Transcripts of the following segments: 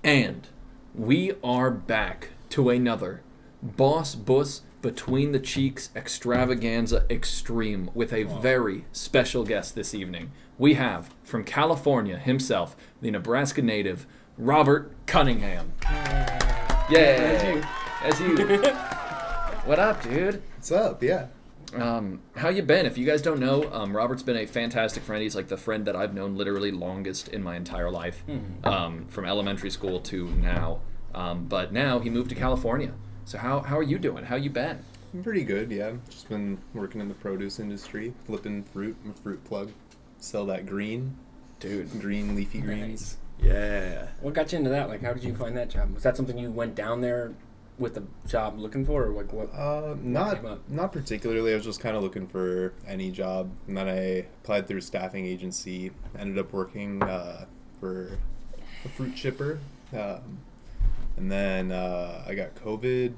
And we are back to another Boss Bus Between the Cheeks Extravaganza Extreme with a very special guest this evening. We have, from California himself, the Nebraska native, Robert Cunningham. Yeah. As you. What up, dude? What's up? Yeah. How you been? If you guys don't know, Robert's been a fantastic friend. He's like the friend that I've known literally longest in my entire life, from elementary school to now. But now he moved to California. So how are you doing? How you been? I'm pretty good, yeah. Just been working in the produce industry, flipping fruit. I'm a fruit plug. Sell that green. Dude. Green leafy greens. Yeah. What got you into that? Like, how did you find that job? Was that something you went down there with the job looking for, or like what? Not particularly. I was just kind of looking for any job, and then I applied through a staffing agency. Ended up working for a fruit shipper, and then I got COVID,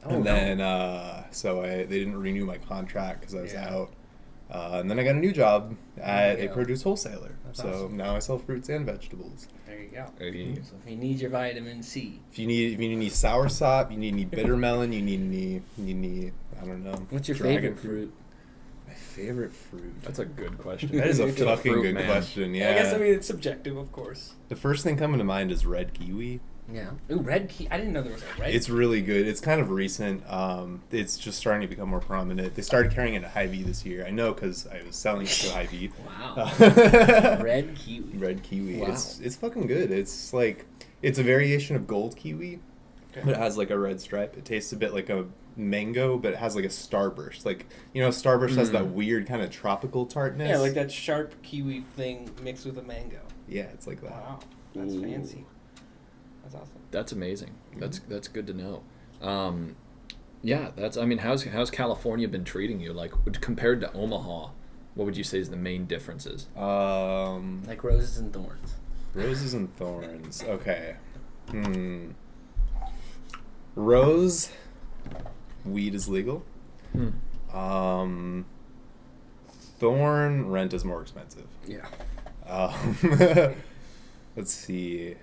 they didn't renew my contract because I was out. And then I got a new job at a produce wholesaler. That's awesome. Now I sell fruits and vegetables. There you go. So if you need your vitamin C. If you need any soursop, you need any bitter melon, you need any I don't know. What's your favorite fruit? My favorite fruit. That's a good question. That is a fucking good question. Yeah. I guess it's subjective, of course. The first thing coming to mind is red kiwi. Yeah. Ooh, red kiwi. I didn't know there was a red. It's really good. It's kind of recent. It's just starting to become more prominent. They started carrying it at Hy-Vee this year. I know because I was selling it to Hy-Vee. Wow. Red kiwi. Red kiwi. Wow. It's fucking good. It's a variation of gold kiwi, but it has like a red stripe. It tastes a bit like a mango, but it has like a starburst. Like, Starburst has that weird kind of tropical tartness. Yeah, like that sharp kiwi thing mixed with a mango. Yeah, it's like that. Wow, that's fancy. That's awesome. That's amazing. That's good to know. How's California been treating you? Like, compared to Omaha, what would you say is the main differences? Like roses and thorns. Roses and thorns. Okay. Rose, weed is legal. Thorn, rent is more expensive. Yeah. Let's see.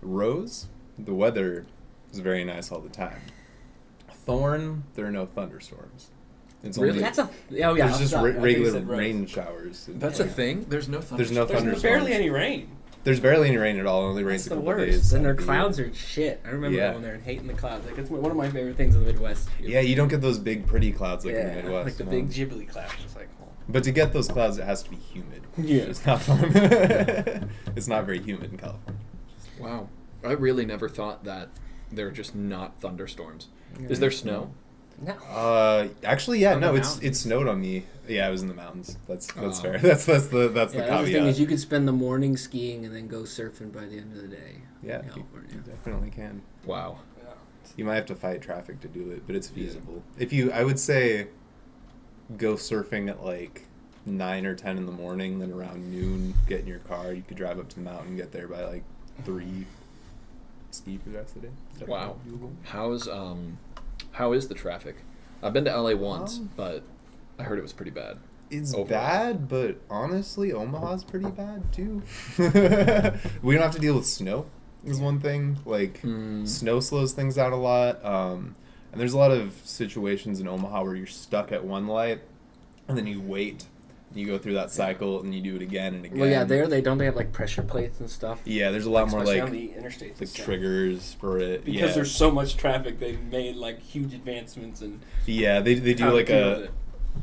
Rose, the weather is very nice all the time. Thorn, there are no thunderstorms. It's Really? There's just regular rain showers. That's a thing? There's no thunderstorms? There's no thunderstorms. There's barely any rain. There's barely any rain at all. It only rains That's a the couple worst. days. And their clouds are shit. I remember going there and hating the clouds. Like, it's one of my favorite things in the Midwest. Yeah, you don't get those big pretty clouds like in the Midwest. Like the big Ghibli clouds. It's like, But to get those clouds, it has to be humid. Yeah. It's not fun. It's not very humid in California. Wow. I really never thought that there are just not thunderstorms. Is there snow? No. Actually, yeah, On no, the it snowed on me. Yeah, I was in the mountains. That's Oh. fair. That's the The caveat. thing is, you could spend the morning skiing and then go surfing by the end of the day. Yeah, in you California. definitely can. Wow. You might have to fight traffic to do it, but it's feasible. I would say, go surfing at like 9 or 10 in the morning, then around noon, get in your car. You could drive up to the mountain, get there by like 3. Ski for the rest of the day. Wow. How is the traffic? I've been to LA once, but I heard it was pretty bad. It's overall. bad, but honestly, Omaha's pretty bad too. We don't have to deal with snow. Is one thing. Like snow slows things out a lot. And there's a lot of situations in Omaha where you're stuck at one light, and then you wait. You go through that cycle and you do it again and again. Well, yeah, they have like pressure plates and stuff. Yeah, there's a lot more especially like on the interstates, like triggers for it. Because there's so much traffic, they've made like huge advancements and. Yeah, they do like a.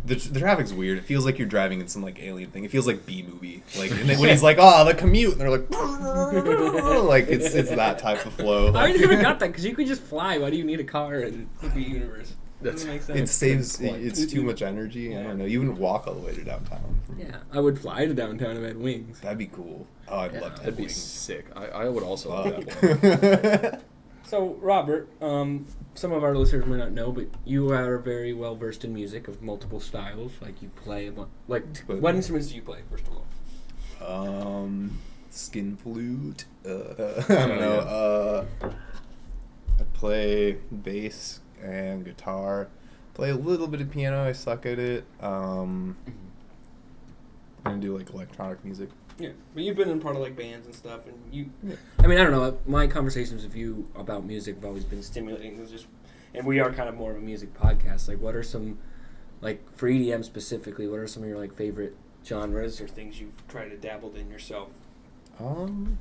The traffic's weird. It feels like you're driving in some like alien thing. It feels like B-movie. Like and then when he's like, "Oh, the commute," and they're like, like it's that type of flow. I already never got that because you could just fly. Why do you need a car in the universe? Doesn't make sense. It saves. It's too much energy. I don't know. You wouldn't walk all the way to downtown. Yeah, I would fly to downtown if I had wings. That'd be cool. Oh, I'd love to. That'd be wings. sick. I would also love that one. So, Robert, some of our listeners may not know, but you are very well versed in music of multiple styles. Like you play, what instruments do you play? First of all, skin flute. I don't know. I play bass and guitar. Play a little bit of piano. I suck at it. I do like electronic music. Yeah, but you've been in part of like bands and stuff, and you. Yeah. I mean, I don't know. My conversations with you about music have always been stimulating. It's just, and we are kind of more of a music podcast. Like, what are some, like for EDM specifically, what are some of your like favorite genres or things you've tried to dabble in yourself? I'm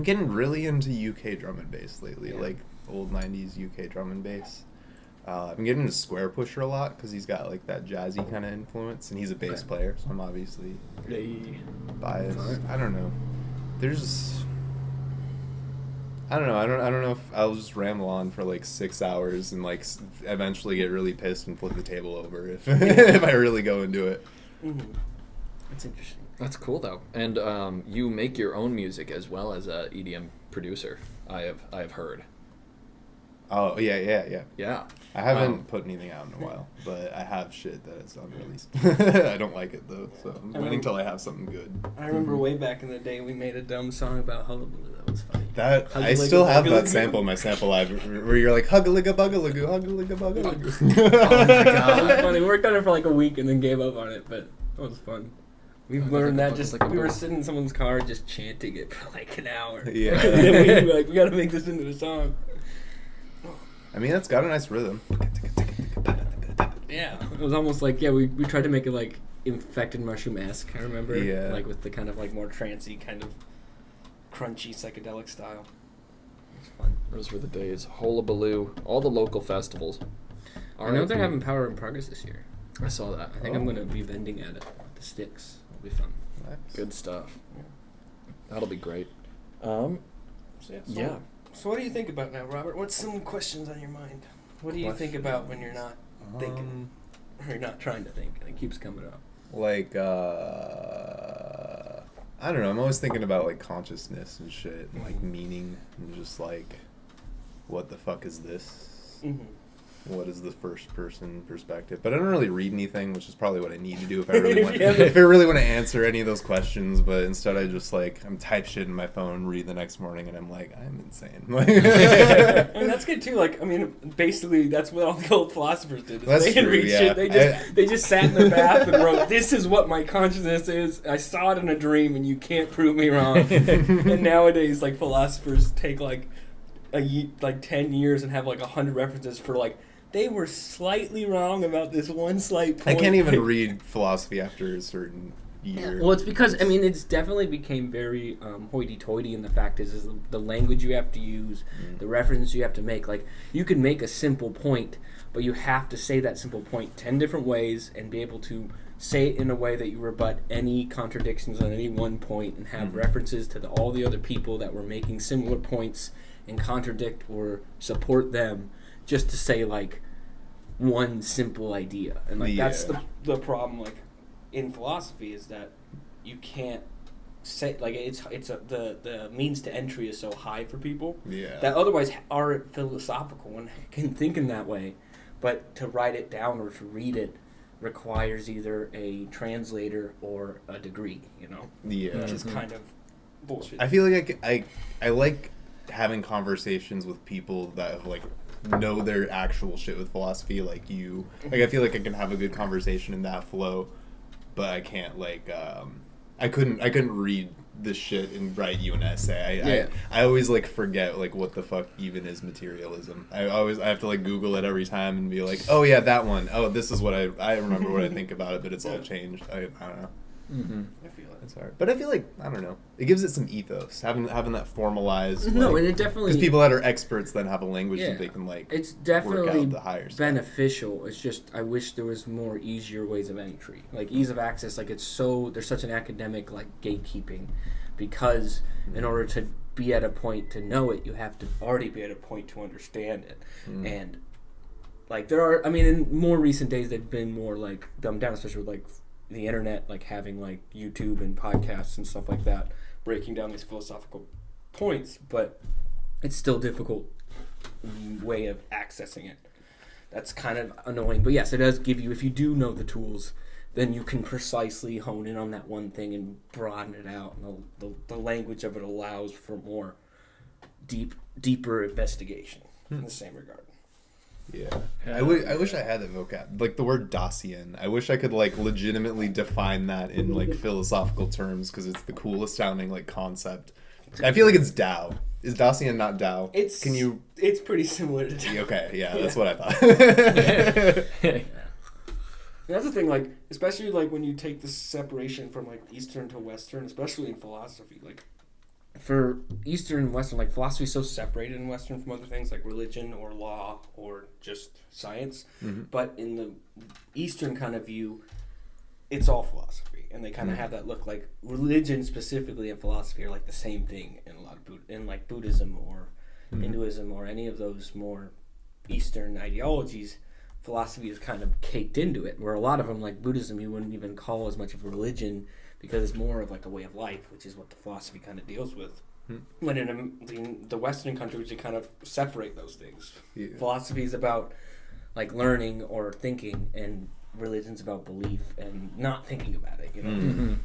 getting really into UK drum and bass lately, Yeah. like old '90s UK drum and bass. I'm getting into Square Pusher a lot because he's got like that jazzy kind of influence, and he's a bass Okay. player, so I'm obviously Hey. biased. Alright. I don't know. I don't know. I don't know if I'll just ramble on for like 6 hours and like eventually get really pissed and flip the table over if if I really go into it. Mm-hmm. That's interesting. That's cool though, and you make your own music as well as a EDM producer. I have heard. Oh yeah. Yeah. I haven't Wow. put anything out in a while, but I have shit that is unreleased. I don't like it though, so I'm waiting till I have something good. I remember way back in the day we made a dumb song about hullabaloo. That was funny. That Hugga I ligga still have bugga that ligga. sample in my sample library where you're like hugga ligga bugga ligga hugga ligga bugga ligga. Oh my That was God. funny. We worked on it for like a week and then gave up on it, but it was fun. We learned that just like a we were bugga. sitting in someone's car just chanting it for like an hour. Yeah. And then we were like, we gotta make this into a song. I mean, it's got a nice rhythm. Yeah. It was almost like, yeah, we tried to make it like Infected Mushroom-esque, I remember. Yeah. Like with the kind of like more trancey, kind of crunchy psychedelic style. It was fun. Those were the days. Hullabaloo, all the local festivals. I know they're having Power in Progress this year. I saw that. I think I'm gonna be vending at it with the sticks. It'll be fun. Nice. Good stuff. Yeah. That'll be great. So, Yeah. So what do you think about now, Robert? What's some questions on your mind? What do you think about when you're not thinking, or you're not trying to think, and it keeps coming up? Like I don't know, I'm always thinking about like consciousness and shit and like meaning and just like what the fuck is this? Mm-hmm. What is the first person perspective? But I don't really read anything, which is probably what I need to do if I really want Yeah. if I really want to answer any of those questions, but instead I just like I'm type shit in my phone, read the next morning, and I'm like, I'm insane. I mean, that's good too. Like, I mean, basically, that's what all the old philosophers did. Is That's they didn't true, read yeah. shit. They just sat in their bath and wrote, "This is what my consciousness is. I saw it in a dream, and you can't prove me wrong." And nowadays, like philosophers take like 10 years and have like 100 references for like they were slightly wrong about this one slight I point. can't even read philosophy after a certain year. Well, it's because, I mean, it's definitely became very hoity-toity, and the fact is the language you have to use, the reference you have to make. Like, you can make a simple point, but you have to say that simple point 10 different ways and be able to say it in a way that you rebut any contradictions on any one point and have references to all the other people that were making similar points and contradict or support them just to say, like, one simple idea. And, like, that's the problem, like, in philosophy is that you can't say, like, the means to entry is so high for people that otherwise are philosophical and can think in that way, but to write it down or to read it requires either a translator or a degree, you know, which is kind of bullshit. I feel like I like having conversations with people that have like know their actual shit with philosophy, like you. Like I feel like I can have a good conversation in that flow, but I can't like I couldn't read this shit and write you an essay. I always like forget like what the fuck even is materialism. I have to like Google it every time and be like, oh yeah, that one. Oh, this is what I remember what I think about it, but it's all changed. I don't know. I feel it. It's hard, but I feel like I don't know. It gives it some ethos having that formalized. No, like, and it definitely because people that are experts then have a language Yeah. that they can like. it's work definitely out the higher stuff. beneficial. It's just I wish there was more easier ways of entry, like ease of access. Like it's so there's such an academic like gatekeeping, because in order to be at a point to know it, you have to already be at a point to understand it. And like there are, I mean, in more recent days they've been more like dumbed down, especially with like the internet, like having like YouTube and podcasts and stuff like that, breaking down these philosophical points, but it's still difficult way of accessing it. That's kind of annoying, but yes, it does give you, if you do know the tools, then you can precisely hone in on that one thing and broaden it out, and the language of it allows for more deeper investigation in the same regard. Yeah. I wish I had that vocab. Like the word Dacian. I wish I could like legitimately define that in like philosophical terms because it's the coolest sounding like concept. I feel like it's Tao. Is Dacian not Tao? It's pretty similar to Tao. Okay, yeah, that's what I thought. That's the thing, like, especially like when you take the separation from like Eastern to Western, especially in philosophy, like for Eastern and Western, like philosophy is so separated in Western from other things like religion or law or just science. Mm-hmm. But in the Eastern kind of view, it's all philosophy, and they kind of have that look. Like religion specifically and philosophy are like the same thing in a lot of in like Buddhism or Hinduism or any of those more Eastern ideologies. Philosophy is kind of caked into it, where a lot of them, like Buddhism, you wouldn't even call as much of a religion because it's more of like a way of life, which is what the philosophy kind of deals with. When in the Western countries, you kind of separate those things. Yeah. Philosophy is about like learning or thinking, and religion's about belief and not thinking about it. You know,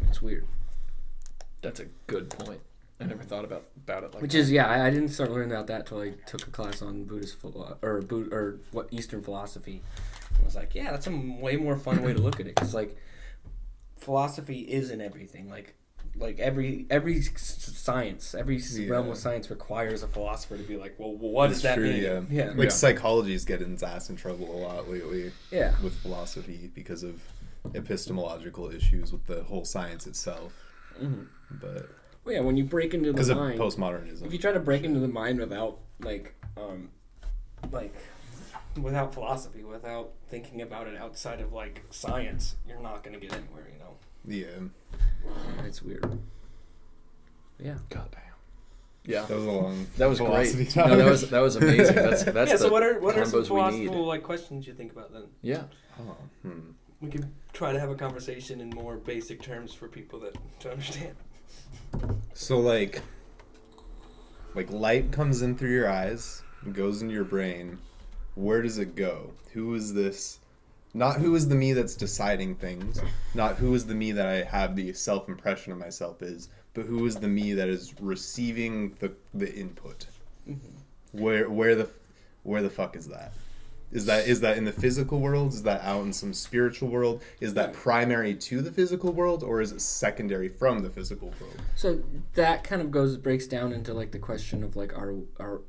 It's weird. That's a good point. I never thought about it like Which that. is, yeah, I didn't start learning about that till I took a class on Buddhist Eastern philosophy. I was like, yeah, that's a way more fun way to look at it, because like philosophy is in everything. Like every science, every realm of science requires a philosopher to be like, well, what does that mean? Yeah. Like psychology's getting its ass in trouble a lot lately. Yeah. With philosophy because of epistemological issues with the whole science itself. Mm-hmm. But. Well, yeah, when you break into the mind, because of postmodernism. If you try to break into the mind without without philosophy, without thinking about it outside of like science, you're not going to get anywhere. You know. Yeah. It's weird. Yeah. Goddamn. Yeah. That was a long. That was great. No, that was amazing. That's yeah. So what are some combos philosophical like questions you think about then? Yeah. We could try to have a conversation in more basic terms for people to understand. So like light comes in through your eyes and goes into your brain. Where does it go? Who is this? Not who is the me that's deciding things. Not who is the me that I have the self-impression of myself is. But who is the me that is receiving the input? Mm-hmm. Where the fuck is that? Is that in the physical world? Is that out in some spiritual world? Is that primary to the physical world, or is it secondary from the physical world? So that kind of breaks down into like the question of like our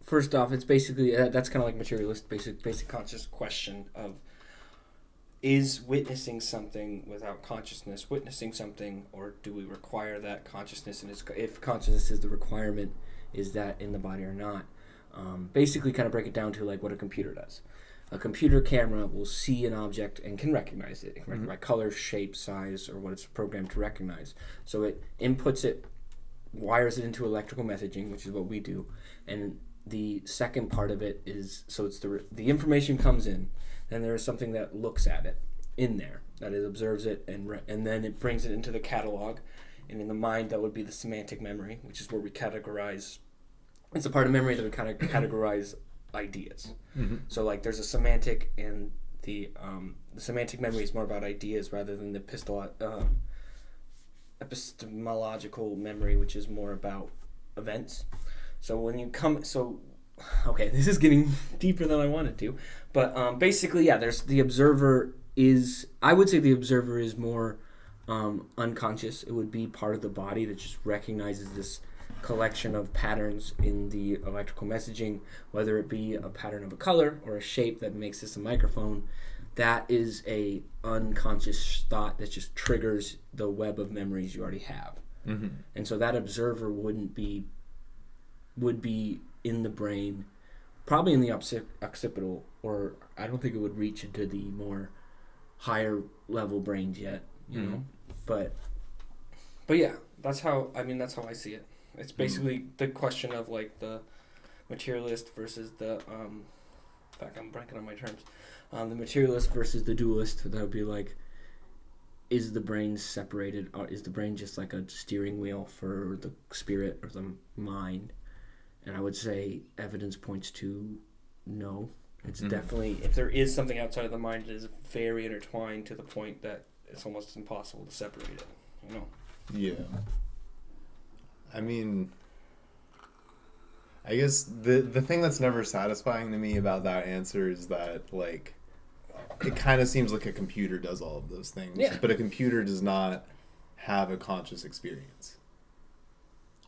first off, it's basically that's kind of like materialist basic conscious question of, is witnessing something without consciousness witnessing something, or do we require that consciousness? And if consciousness is the requirement, is that in the body or not? Basically kind of break it down to like what a computer does. A computer camera will see an object and can recognize it. It can recognize color, shape, size, or what it's programmed to recognize. So it inputs it, wires it into electrical messaging, which is what we do. And the second part of it is, so it's the information comes in, and there is something that looks at it in there, that it observes it, and then it brings it into the catalog. And in the mind, that would be the semantic memory, which is where we categorize. It's a part of memory that we kind of categorize ideas. Mm-hmm. So like there's a semantic, and the semantic memory is more about ideas rather than the epistemological memory, which is more about events. So when you okay, this is getting deeper than I wanted to, but basically, yeah, there's the observer is, I would say the observer is more unconscious. It would be part of the body that just recognizes this collection of patterns in the electrical messaging, whether it be a pattern of a color or a shape that makes this a microphone. That is a unconscious thought that just triggers the web of memories you already have. Mm-hmm. And so that observer would be in the brain, probably in the occipital, or I don't think it would reach into the more higher level brains yet, you know. But yeah, that's how I see it. It's basically the question of like the materialist versus the in fact, I'm blanking on my terms. The materialist versus the dualist. That would be like, is the brain separated, or is the brain just like a steering wheel for the spirit or the mind? And I would say evidence points to no. It's definitely, if there is something outside of the mind, it is very intertwined to the point that it's almost impossible to separate it. You know? Yeah. I mean, I guess the thing that's never satisfying to me about that answer is that, like, it kind of seems like a computer does all of those things, but a computer does not have a conscious experience.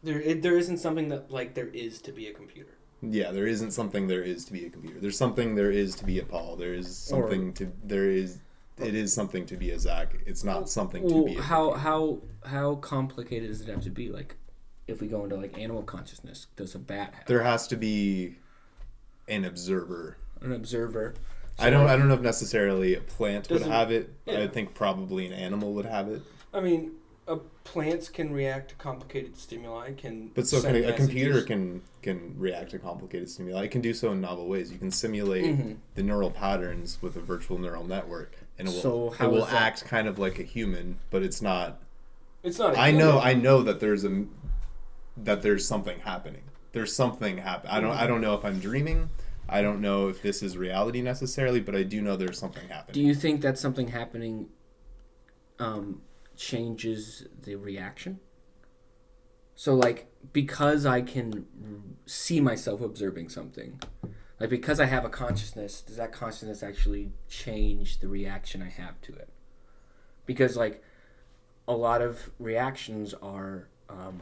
There isn't something that, like, there is to be a computer. Yeah, there isn't something there is to be a computer. There's something there is to be a Paul. There is something it is something to be a Zack. It's not something to be a computer. How complicated does it have to be? Like, if we go into, like, animal consciousness, does a bat have There has to be an observer. an observer? So I don't know if necessarily a plant would have it. Yeah. I think probably an animal would have it. I mean, plants can react to complicated stimuli. But so a computer can react to complicated stimuli. It can do so in novel ways. You can simulate the neural patterns with a virtual neural network, and it will act kind of like a human, but it's not. It's not. I know that there's something happening. There's something happening. I don't know if I'm dreaming. I don't know if this is reality necessarily, but I do know there's something happening. Do you think that something happening changes the reaction? So, like, because I can see myself observing something, like, because I have a consciousness, does that consciousness actually change the reaction I have to it? Because, like, a lot of reactions are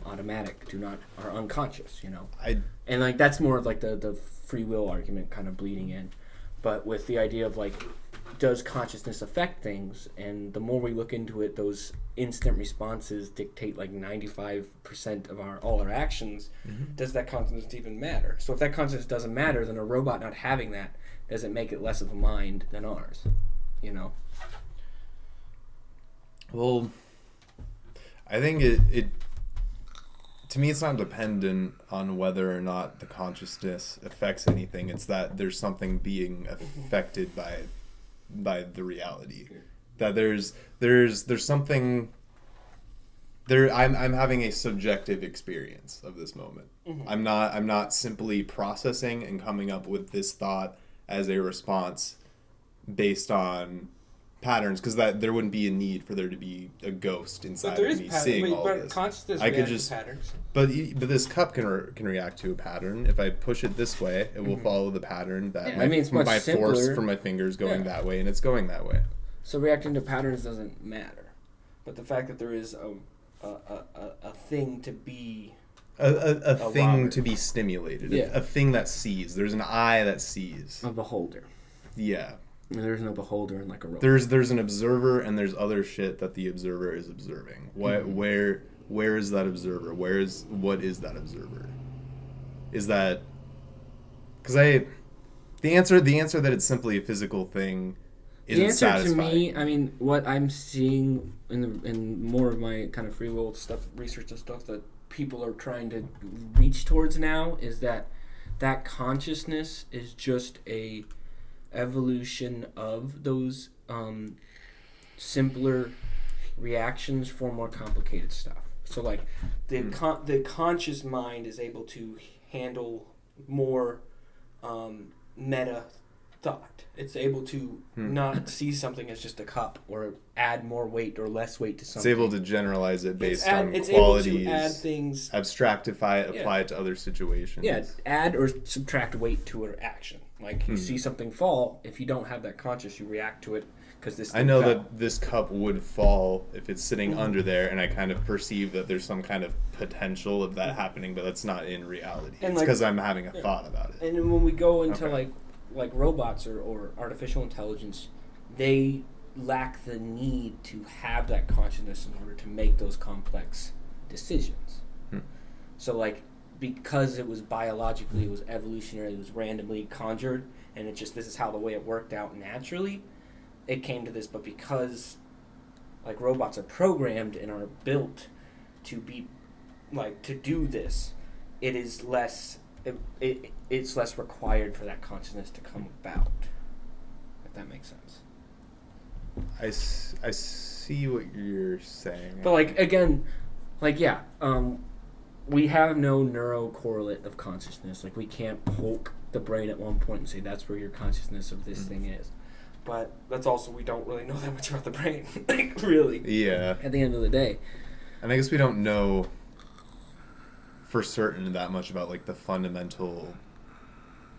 automatic, are unconscious, you know? And, like, that's more of, like, the free will argument kind of bleeding in. But with the idea of, like, does consciousness affect things? And the more we look into it, those instant responses dictate, like, 95% of all our actions. Does that consciousness even matter? So if that consciousness doesn't matter, then a robot not having that doesn't make it less of a mind than ours, you know? Well, I think it to me, it's not dependent on whether or not the consciousness affects anything. It's that there's something being affected by the reality. That there's something there. I'm having a subjective experience of this moment. I'm not simply processing and coming up with this thought as a response based on patterns, because that there wouldn't be a need for there to be a ghost inside of me seeing all this. Consciousness I could just patterns. But this cup can react to a pattern. If I push it this way, it will follow the pattern that it's much my simpler. force from my fingers going that way, and it's going that way. So reacting to patterns doesn't matter, but the fact that there is a thing to be a thing Robert. to be stimulated, a thing that sees. There's an eye that sees. a beholder. Yeah. There's no beholder in, like, a robot. There's an observer, and there's other shit that the observer is observing. Where is that observer? What is that observer? Is that because the answer that it's simply a physical thing isn't satisfying. The answer to me, I mean, what I'm seeing in more of my kind of free will stuff, research and stuff that people are trying to reach towards now, is that consciousness is just a evolution of those simpler reactions for more complicated stuff. So, like, the conscious mind is able to handle more meta thought. It's able to not see something as just a cup, or add more weight or less weight to something. It's able to generalize it based on it's qualities. Able to add things, abstractify it, apply it to other situations. Yeah, add or subtract weight to an action. Like, you see something fall, if you don't have that conscious, you react to it because this. I know that this cup would fall if it's sitting under there, and I kind of perceive that there's some kind of potential of that happening, but that's not in reality. And it's because I'm having a thought about it. And when we go into like robots or artificial intelligence, they lack the need to have that consciousness in order to make those complex decisions. So, like, because it was biologically, it was evolutionary, it was randomly conjured, and it just, this is how the way it worked out naturally, it came to this. But because, like, robots are programmed and are built to be, like, to do this, it is less, it's less required for that consciousness to come about, if that makes sense. I see what you're saying. But, like, again, like, yeah, we have no neurocorrelate of consciousness. Like, we can't poke the brain at one point and say that's where your consciousness of this thing is. But that's also, we don't really know that much about the brain. Like, really. Yeah. At the end of the day. And I guess we don't know for certain that much about like the fundamental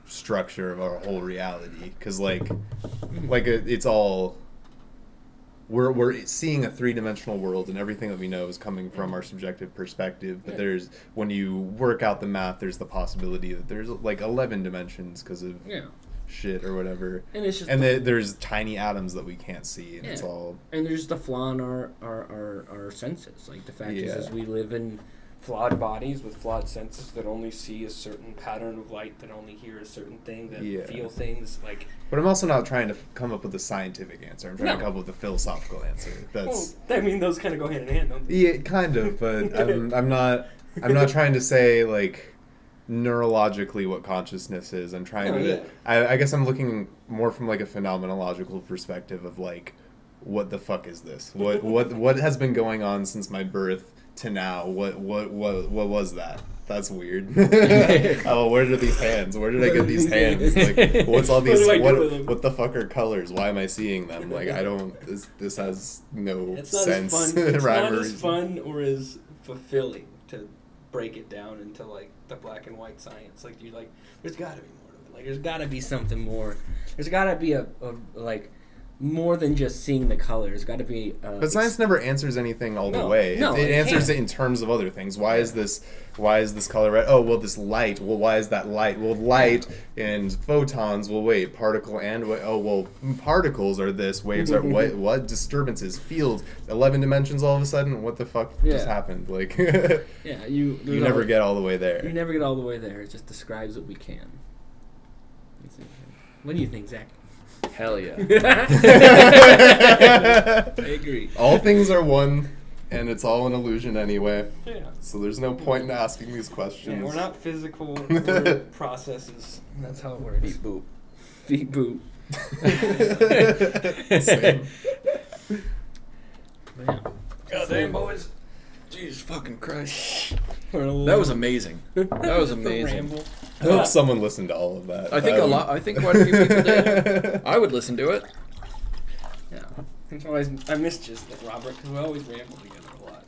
structure of our whole reality, because it's all we're seeing a three-dimensional world, and everything that we know is coming from our subjective perspective. But there's, when you work out the math, there's the possibility that there's like 11 dimensions because of shit or whatever. And it's just there's tiny atoms that we can't see, and it's all. And there's the flaw in our senses. Like the fact is we live in flawed bodies with flawed senses that only see a certain pattern of light, that only hear a certain thing, that feel things like. But I'm also not trying to come up with a scientific answer. I'm trying to come up with a philosophical answer. That's. Well, I mean, those kind of go hand in hand, don't they? Yeah, kind of. But I'm not trying to say like neurologically what consciousness is. I'm trying to. I guess I'm looking more from like a phenomenological perspective of like, what the fuck is this? What has been going on since my birth to now? What was that? That's weird. Oh, where are these hands? Where did I get these hands? Like, what's all these? What the fuck are colors? Why am I seeing them? Like, I don't. This has no sense. It's not as fun or as fulfilling to break it down into like the black and white science. Like you're like, there's got to be more to it. Like there's got to be something more. There's got to be a like. More than just seeing the color. There's got to be... but science never answers anything all the way. No, it answers it in terms of other things. Why is this color red? Oh, well, this light. Well, why is that light? Well, light and photons. Well, wait, particle and... Oh, well, particles are this. Waves are... What? Disturbances. Fields. 11 dimensions all of a sudden? What the fuck just happened? Like... You never get all the way there. You never get all the way there. It just describes what we can. What do you think, Zach? Hell yeah. I agree. All things are one, and it's all an illusion anyway. Yeah. So there's no point in asking these questions. Yeah, we're not physical, we're processes. That's how it works. Beep boop. Beep boop. Same. Man. Goddamn, boys. Jesus fucking Christ. That was amazing. That was amazing. I hope someone listened to all of that. I think quite a few people did. I would listen to it. Yeah. I miss just Robert, because we always ramble together a lot.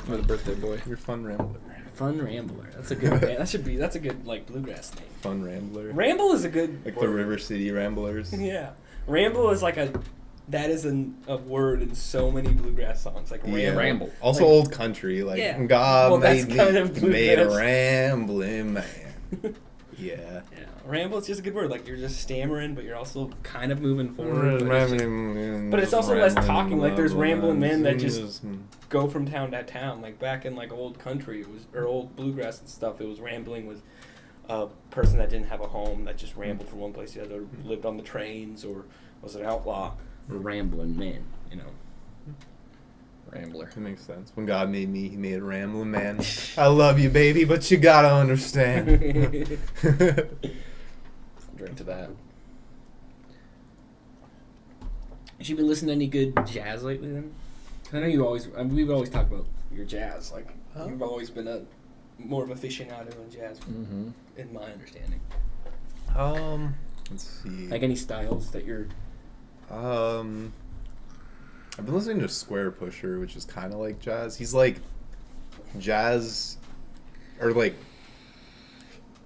For the birthday boy. You're Fun Rambler. Fun Rambler. That's a good band. That's a good like bluegrass name. Fun Rambler. Ramble is a good like word. The River City Ramblers. Yeah. Ramble is like that is a word in so many bluegrass songs, like ramble. Also like, old country, like God made me made a rambling man. Yeah. Ramble is just a good word. Like you're just stammering, but you're also kind of moving forward. But it's also less talking. Like there's rambling men that just go from town to town. Like back in like old country, or old bluegrass and stuff. It was rambling with a person that didn't have a home that just rambled from one place to the other, lived on the trains, or was an outlaw. Rambling man, Rambler. It makes sense. When God made me, he made a rambling man. I love you, baby, but you gotta understand. Drink to that. Has you been listening to any good jazz lately then? I know we've always talked about your jazz. Like, you've always been more of a aficionado in jazz, in my understanding. Let's see. Like any styles that you're... I've been listening to Square Pusher, which is kind of like jazz. He's like jazz, or like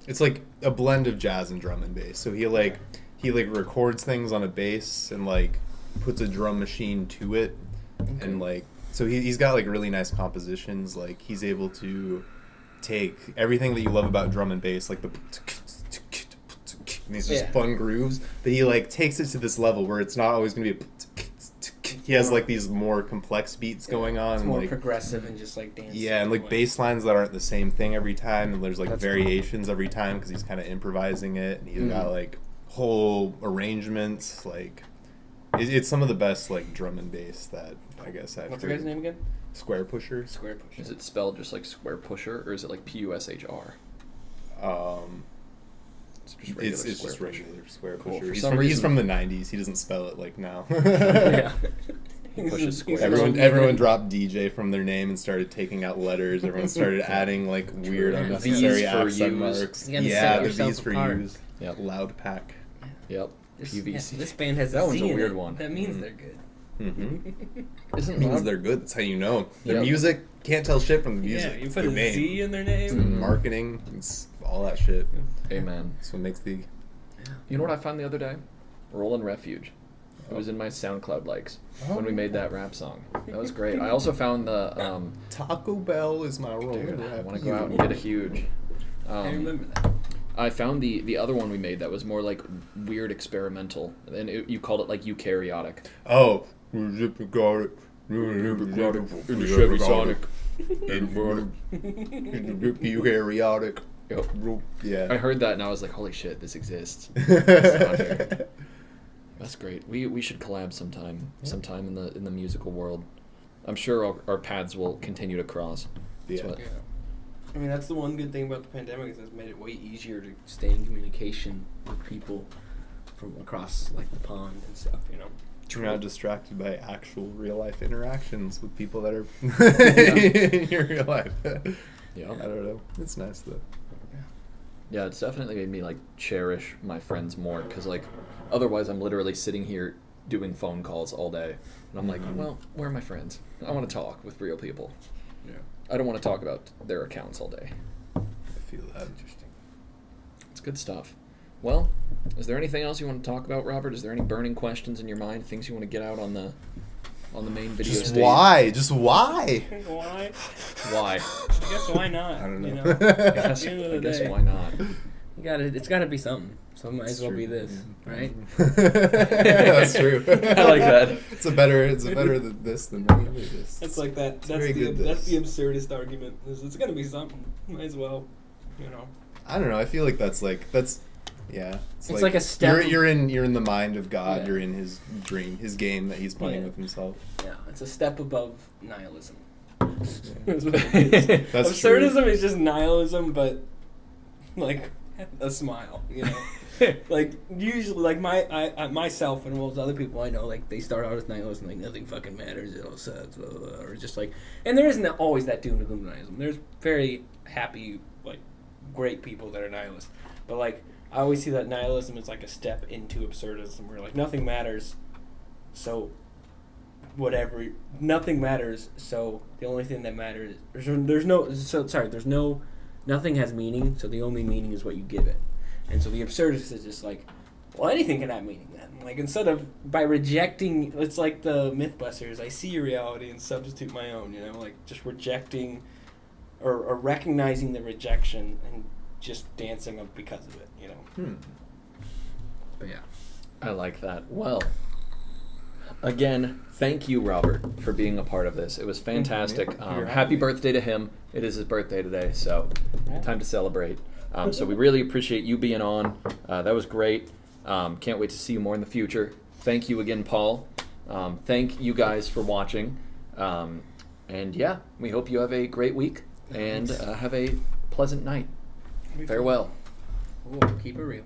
it's like a blend of jazz and drum and bass. So he records things on a bass and like puts a drum machine to it, and like so he's got like really nice compositions. Like he's able to take everything that you love about drum and bass, like the and these just fun grooves, but he like takes it to this level where it's not always going to be he has like these more complex beats going on. It's and more like progressive and just like dancing. Yeah, and like bass lines that aren't the same thing every time, and there's like variations every time because he's kind of improvising it, and he's got like whole arrangements. Like it's some of the best like drum and bass that I guess I've heard. What's the guy's name again? Square Pusher. Square Pusher. Is it spelled just like Square Pusher, or is it like Pushr? It's just regular Square Cool. Pusher. He's from the 90s. He doesn't spell it like now. Yeah. Everyone dropped DJ from their name and started taking out letters. Everyone started adding like weird unnecessary accent marks. Yeah, the V's for U's. Yeah, Loud Pack. Yep. PVC. This band has that a one's Z a weird in it. one. That means they're good. It means they're good. That's how you know. Their music can't tell shit from the music. Yeah, you It's put their a name. Z in their name. It's the marketing. It's all that shit. Amen. That's what makes the... You know what I found the other day? Rolling Refuge. It was in my SoundCloud likes when we made that rap song. That was great. I also found the Taco Bell is my rolling dude, I rap. want to go out and get a huge. I remember that. I found the other one we made that was more like weird experimental, and you called it like eukaryotic. Oh. In the Chevy Sonic. Eukaryotic. Yep. Yeah. I heard that and I was like, holy shit, this exists. That's great. We should collab sometime in the musical world. I'm sure our paths will continue to cross. That's Yeah. what- I mean, that's the one good thing about the pandemic is it's made it way easier to stay in communication with people from across like the pond and stuff. You know. You're not distracted by actual real life interactions with people that are in your real life. Yeah. I don't know. It's nice though. Yeah, it's definitely made me like cherish my friends more because like otherwise I'm literally sitting here doing phone calls all day and I'm like, well, where are my friends? I want to talk with real people. Yeah. I don't want to talk about their accounts all day. I feel that. Interesting. It's good stuff. Well, is there anything else you want to talk about, Robert? Is there any burning questions in your mind? Things you want to get out on the main video Just stage? why? Just why? Why? Why? I guess why not? I don't know. You know? I At the end of the guess day. why not? It's gotta be something. So it might as It's well true. be this, Yeah. right? That's true. I like that. It's a better than this than any other this. It's like that. It's That's very the good, that's this. the absurdist argument. It's gonna be something. Might as well, you know. I don't know. I feel like that's yeah. It's like a step- You're in the mind of God. Yeah. You're in his dream, his game that he's playing Yeah. with himself. Yeah, it's a step above nihilism. Yeah. That's what it is. That's Absurdism is just nihilism, but like a smile, you know. Like usually, like myself and most other people I know, like they start out as nihilism, like nothing fucking matters, it all sucks, blah, blah, blah, or just like, and there isn't always that doom and gloom nihilism. There's very happy, like great people that are nihilists, but like I always see that nihilism is like a step into absurdism, where like nothing matters, so whatever, nothing matters, so the only thing that matters nothing has meaning, so the only meaning is what you give it. And so the absurdist is just like, well, anything can have meaning then. Like, instead of, by rejecting, it's like the Mythbusters, I see your reality and substitute my own, you know? Like, just rejecting, or recognizing the rejection and just dancing up because of it, you know? But yeah. I like that. Well, again, thank you, Robert, for being a part of this. It was fantastic. You're having Happy me. birthday to him. It is his birthday today, so Yeah. time to celebrate. So we really appreciate you being on. That was great. Can't wait to see you more in the future. Thank you again, Paul. Thank you guys for watching. And yeah, we hope you have a great week and have a pleasant night. Farewell. Ooh, keep it real.